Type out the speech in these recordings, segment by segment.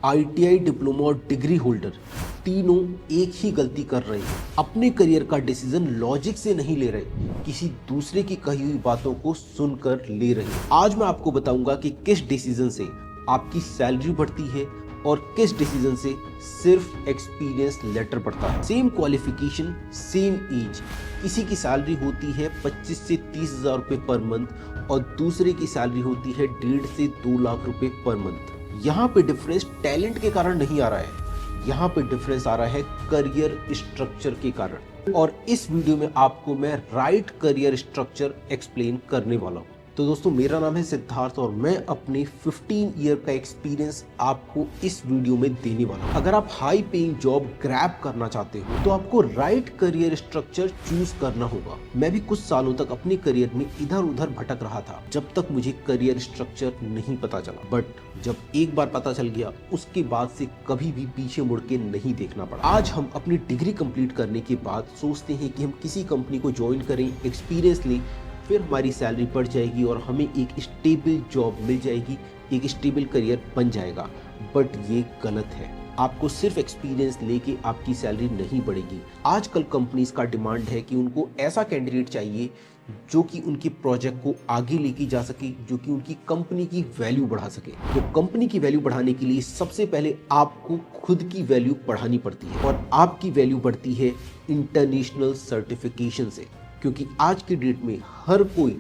ITI diploma और degree holder तीनों एक ही गलती कर रहे हैं। अपने करियर का डिसीजन लॉजिक से नहीं ले रहे, किसी दूसरे की कही हुई बातों को सुनकर ले रहे हैं। आज मैं आपको बताऊंगा कि किस डिसीजन से आपकी सैलरी बढ़ती है और किस डिसीजन से सिर्फ एक्सपीरियंस लेटर बढ़ता है। सेम क्वालिफिकेशन, सेम एज, किसी की सैलरी होती है 25 से 30 हजार रुपए पर मंथ और दूसरे की सैलरी होती है 1.5 से 2 लाख रुपए पर मंथ। यहाँ पे डिफरेंस टैलेंट के कारण नहीं आ रहा है, यहाँ पे डिफरेंस आ रहा है करियर स्ट्रक्चर के कारण। और इस वीडियो में आपको मैं राइट करियर स्ट्रक्चर एक्सप्लेन करने वाला हूँ। तो दोस्तों, मेरा नाम है सिद्धार्थ और मैं अपने 15 ईयर का एक्सपीरियंस आपको इस वीडियो में देने वाला हूँ। अगर आप हाई पेइंग जॉब ग्रैब करना चाहते हो तो आपको राइट करियर स्ट्रक्चर चूज करना होगा। मैं भी कुछ सालों तक अपने करियर में इधर उधर भटक रहा था जब तक मुझे करियर स्ट्रक्चर नहीं पता चला। बट जब एक बार पता चल गया उसके बाद से कभी भी पीछे मुड़ के नहीं देखना पड़ा। आज हम अपनी डिग्री कंप्लीट करने के बाद सोचते हैं कि हम किसी कंपनी को ज्वाइन करें, एक्सपीरियंस लें, फिर हमारी सैलरी बढ़ जाएगी और हमें एक स्टेबल जॉब मिल जाएगी, एक स्टेबल करियर बन जाएगा। बट ये गलत है। आपको सिर्फ एक्सपीरियंस लेके आपकी सैलरी नहीं बढ़ेगी। आजकल कंपनीज का डिमांड है कि उनको ऐसा कैंडिडेट चाहिए जो कि उनके प्रोजेक्ट को आगे लेके जा सके, जो कि उनकी कंपनी की वैल्यू बढ़ा सके। तो कंपनी की वैल्यू बढ़ाने के लिए सबसे पहले आपको खुद की वैल्यू बढ़ानी पड़ती है और आपकी वैल्यू बढ़ती है इंटरनेशनल सर्टिफिकेशन से। क्योंकि आज की डेट में हर कोई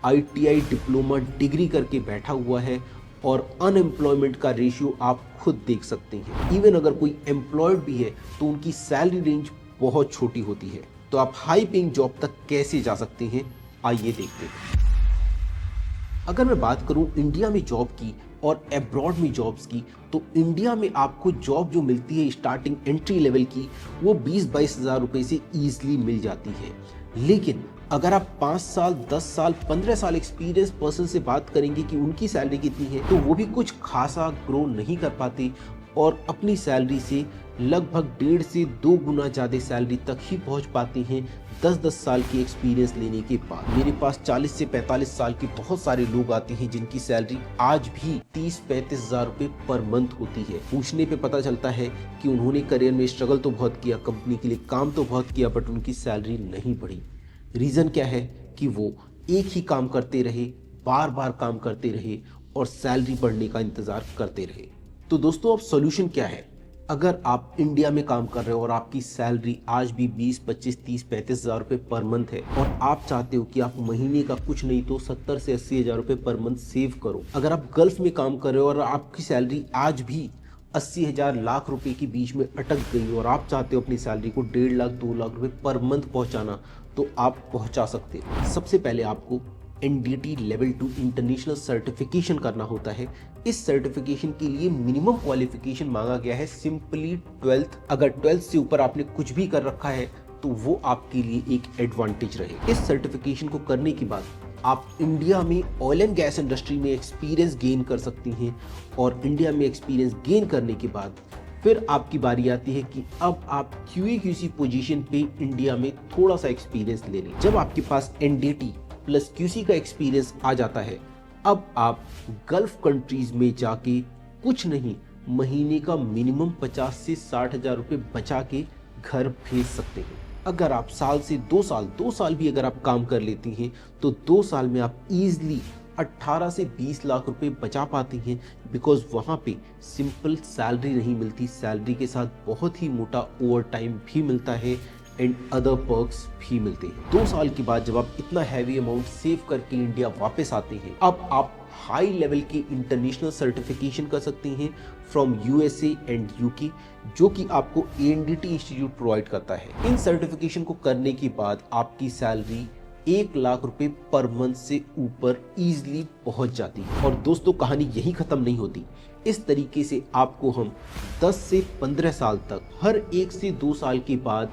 आईटीआई डिप्लोमा डिग्री करके बैठा हुआ है और अनएम्प्लॉयमेंट का रेशियो आप खुद देख सकते हैं। इवन अगर कोई एम्प्लॉयड भी है तो उनकी सैलरी रेंज बहुत छोटी होती है। तो आप हाई पेइंग जॉब तक कैसे जा सकते हैं, आइए देखते हैं। अगर मैं बात करूं इंडिया में जॉब की और अब्रॉड में जॉब्स की, तो इंडिया में आपको जॉब जो मिलती है स्टार्टिंग एंट्री लेवल की, वो 20-22 हजार रुपए से ईजिली मिल जाती है। लेकिन अगर आप 5 साल, 10 साल, 15 साल एक्सपीरियंस पर्सन से बात करेंगे कि उनकी सैलरी कितनी है, तो वो भी कुछ खासा ग्रो नहीं कर पाते और अपनी सैलरी से लगभग 1.5 से 2 गुना ज़्यादा सैलरी तक ही पहुंच पाते हैं 10-10 साल की एक्सपीरियंस लेने के बाद। मेरे पास 40 से 45 साल के बहुत सारे लोग आते हैं जिनकी सैलरी आज भी 30-35 हजार रुपए पर मंथ होती है। पूछने पे पता चलता है कि उन्होंने करियर में स्ट्रगल तो बहुत किया, कंपनी के लिए काम तो बहुत किया, बट उनकी सैलरी नहीं बढ़ी। रीज़न क्या है कि वो एक ही काम करते रहे, बार बार काम करते रहे और सैलरी बढ़ने का इंतज़ार करते रहे। तो दोस्तों, अब सॉल्यूशन क्या है? अगर आप इंडिया में काम कर रहे हो और आपकी सैलरी आज भी 20, 25, 30, 35 हजार रुपये पर मंथ है और आप चाहते हो कि आप महीने का कुछ नहीं तो 70 से 80 हजार रुपये पर मंथ सेव करो। अगर आप गल्फ में काम कर रहे हो और आपकी सैलरी आज भी 80 हजार लाख रुपए के बीच में अटक गई और आप चाहते हो अपनी सैलरी को 1.5 लाख 2 लाख रुपए पर मंथ पहुंचाना, तो आप पहुंचा सकते हो। सबसे पहले आपको NDT लेवल 2 इंटरनेशनल सर्टिफिकेशन करना होता है। इस सर्टिफिकेशन के लिए मिनिमम क्वालिफिकेशन मांगा गया है सिंपली 12th। अगर 12th से ऊपर आपने कुछ भी कर रखा है तो वो आपके लिए एक एडवांटेज रहे। इस सर्टिफिकेशन को करने के बाद आप इंडिया में ऑयल एंड गैस इंडस्ट्री में एक्सपीरियंस गेन कर सकती हैं और इंडिया में एक्सपीरियंस गेन करने के बाद फिर आपकी बारी आती है कि अब आप QA/QC पोजीशन पे इंडिया में थोड़ा सा एक्सपीरियंस ले लें। जब आपके पास NDT प्लस QC का एक्सपीरियंस आ जाता है, अब आप गल्फ कंट्रीज में जाके कुछ नहीं, महीने का मिनिमम 50 से 60 हजार रुपये बचा के घर भेज सकते हैं। अगर आप साल से 2 साल भी अगर आप काम कर लेती हैं तो 2 साल में आप इजीली 18 से 20 लाख रुपए बचा पाती हैं। बिकॉज वहाँ पे सिंपल सैलरी नहीं मिलती, सैलरी के साथ बहुत ही मोटा ओवर टाइम भी मिलता है एंड अदर पर्क्स भी मिलते हैं। 2 साल के बाद जब आप इतना हैवी अमाउंट सेव करके इंडिया वापस आते हैं, अब आप हाई लेवल की इंटरनेशनल सर्टिफिकेशन कर सकते हैं फ्रॉम USA एंड UK, जो कि आपको ANDT इंस्टीट्यूट प्रोवाइड करता है। इन सर्टिफिकेशन को करने के बाद आपकी सैलरी 1 लाख रुपए पर मंथ से ऊपर इजीली पहुंच जाती है। और दोस्तों, कहानी यही खत्म नहीं होती। इस तरीके से आपको हम 10 से 15 साल तक हर 1 से 2 साल के बाद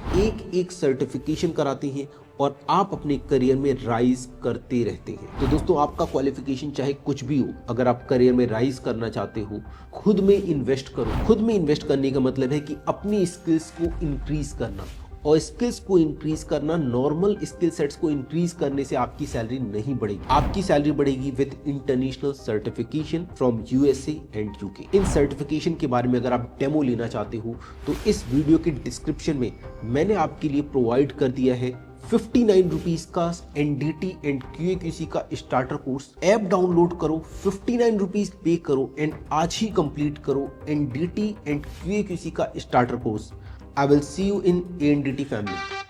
एक सर्टिफिकेशन कराते हैं और आप अपने करियर में राइज करते रहते हैं। तो दोस्तों, आपका क्वालिफिकेशन चाहे कुछ भी हो, अगर आप करियर में राइज करना चाहते हो, खुद में इन्वेस्ट करो। खुद में इन्वेस्ट करने का मतलब है कि अपनी स्किल्स को इंक्रीज करना और स्किल्स को इंक्रीज करना नॉर्मल स्किल सेट्स को इंक्रीज करने से आपकी सैलरी नहीं बढ़ेगी। आपकी सैलरी बढ़ेगी with international certification from USA and UK. In certification के बारे में अगर आप डेमो लेना चाहते हो तो इस वीडियो के डिस्क्रिप्शन में मैंने आपके लिए प्रोवाइड कर दिया है 59 रुपीज का NDT एंड QAQC का स्टार्टर कोर्स। ऐप डाउनलोड करो, 59 रुपीज पे करो एंड आज ही कंप्लीट करो NDT एंड QAQC का starter course. I will see you in ANDT family.